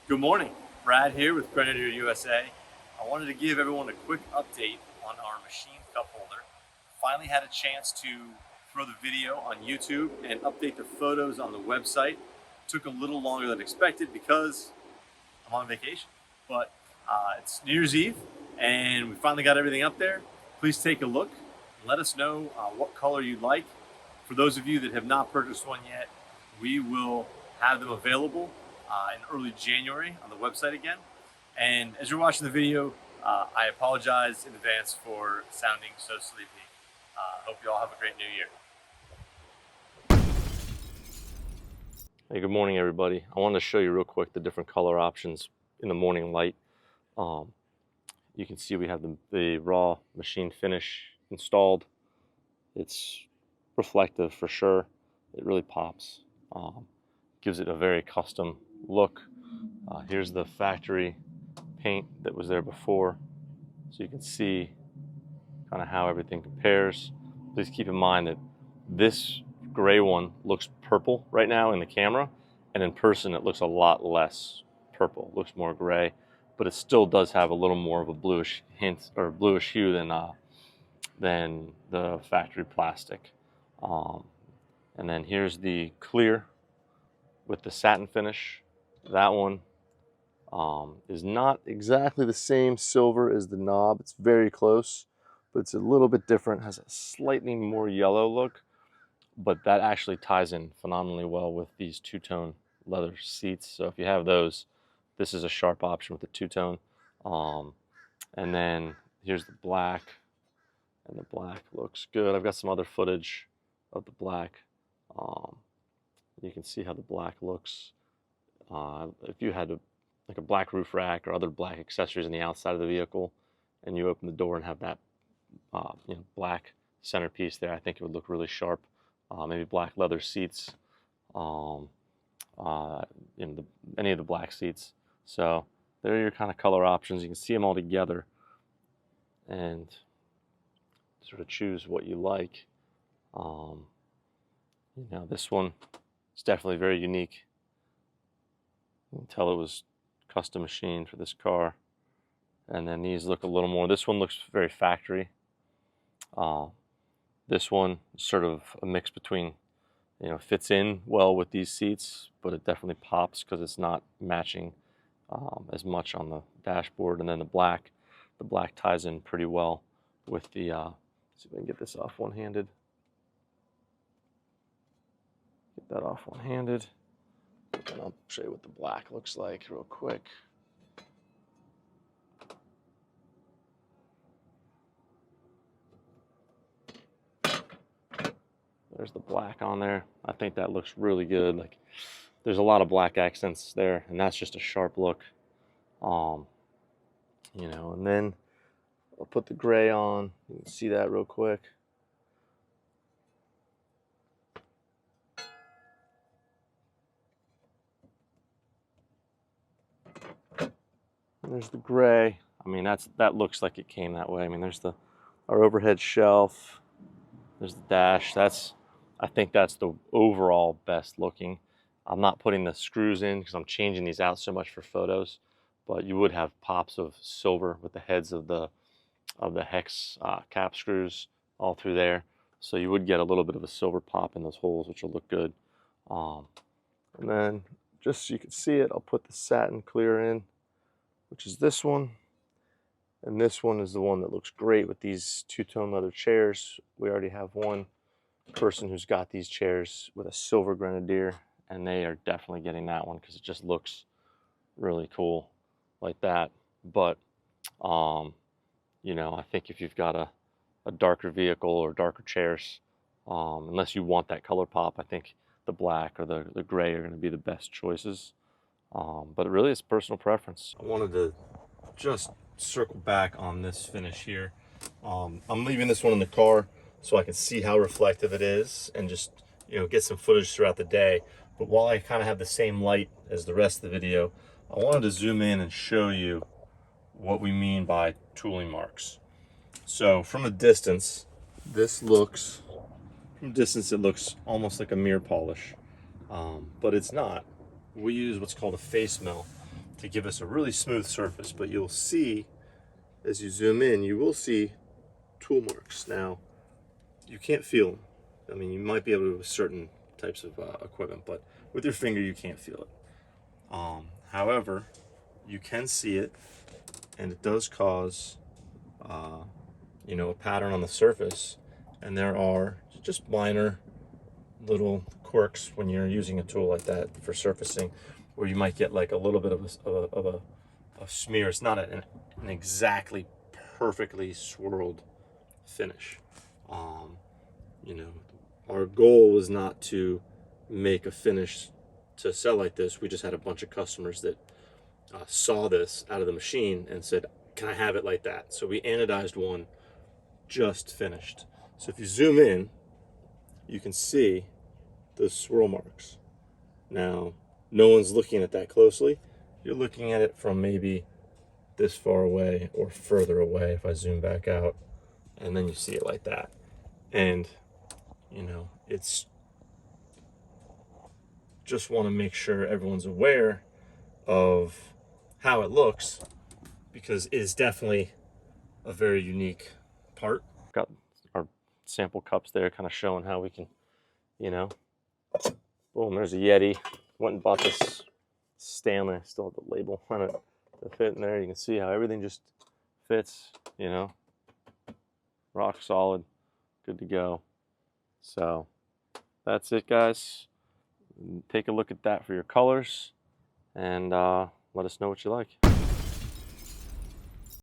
Good morning, Brad here with Grenadier USA. I wanted to give everyone a quick update on our machine cup holder. Finally had a chance to throw the video on YouTube and update the photos on the website. Took a little longer than expected because I'm on vacation, but it's New Year's Eve and we finally got everything up there. Please take a look and let us know what color you'd like. For those of you that have not purchased one yet, we will have them available in early January on the website again. And as you're watching the video, I apologize in advance for sounding so sleepy. Hope you all have a great new year. Hey, good morning, everybody. I wanted to show you real quick the different color options in the morning light. You can see we have the raw machine finish installed. It's reflective for sure. It really pops. Gives it a very custom look. Here's the factory paint that was there before, so you can see kind of how everything compares. Please keep in mind that this gray one looks purple right now in the camera, and in person it looks a lot less purple. It looks more gray, but it still does have a little more of a bluish hint or bluish hue than the factory plastic. And then here's the clear with the satin finish. That one is not exactly the same silver as the knob. It's very close, but it's a little bit different. Has a slightly more yellow look, but that actually ties in phenomenally well with these two-tone leather seats. So if you have those, this is a sharp option with the two-tone. And then here's the black, and the black looks good. I've got some other footage of the black. You can see how the black looks. If you had like a black roof rack or other black accessories on the outside of the vehicle, and you open the door and have that black centerpiece there, I think it would look really sharp. Maybe black leather seats, any of the black seats. So there are your kind of color options. You can see them all together and sort of choose what you like. This one is definitely very unique. You can tell it was custom machined for this car. And then these look a little more, this one looks very factory. This one is sort of a mix between, fits in well with these seats, but it definitely pops because it's not matching as much on the dashboard. And then the black ties in pretty well with the, see if I can get this off one-handed. Get that off one-handed. And I'll show you what the black looks like real quick. There's the black on there. I think that looks really good. Like, there's a lot of black accents there, and that's just a sharp look. And then I'll put the gray on. You can see that real quick. And there's the gray. I mean, that looks like it came that way. I mean, there's our overhead shelf. There's the dash. I think that's the overall best looking. I'm not putting the screws in because I'm changing these out so much for photos, but you would have pops of silver with the heads of the hex cap screws all through there. So you would get a little bit of a silver pop in those holes, which will look good. And then just so you can see it, I'll put the satin clear in, which is this one. And this one is the one that looks great with these two-tone leather chairs. We already have one person who's got these chairs with a silver Grenadier, and they are definitely getting that one because it just looks really cool like that. But I think if you've got a darker vehicle or darker chairs, unless you want that color pop, I think the black or the gray are going to be the best choices. But really, it's personal preference. I wanted to just circle back on this finish here. I'm leaving this one in the car so I can see how reflective it is and just get some footage throughout the day. But while I kind of have the same light as the rest of the video, I wanted to zoom in and show you what we mean by tooling marks. So from a distance, it looks almost like a mirror polish, but it's not. We use what's called a face mill to give us a really smooth surface. But you'll see, as you zoom in, you will see tool marks. Now, you can't feel them. I mean, you might be able to with certain types of equipment, but with your finger, you can't feel it. However, you can see it, and it does cause, you know, a pattern on the surface. And there are just minor little quirks when you're using a tool like that for surfacing, where you might get like a little bit of a smear. It's not an exactly perfectly swirled finish. You know, our goal was not to make a finish to sell like this. We just had a bunch of customers that saw this out of the machine and said, can I have it like that? So we anodized one just finished. So if you zoom in, you can see the swirl marks. Now, no one's looking at that closely. You're looking at it from maybe this far away or further away if I zoom back out, and then you see it like that. And, you know, it's just want to make sure everyone's aware of how it looks, because it is definitely a very unique part. Got our sample cups there, kind of showing how we can, you know, boom, there's a Yeti. Went and bought this Stanley. Still have the label on it to fit in there. You can see how everything just fits, you know, rock solid, good to go. So that's it, guys. Take a look at that for your colors, and let us know what you like.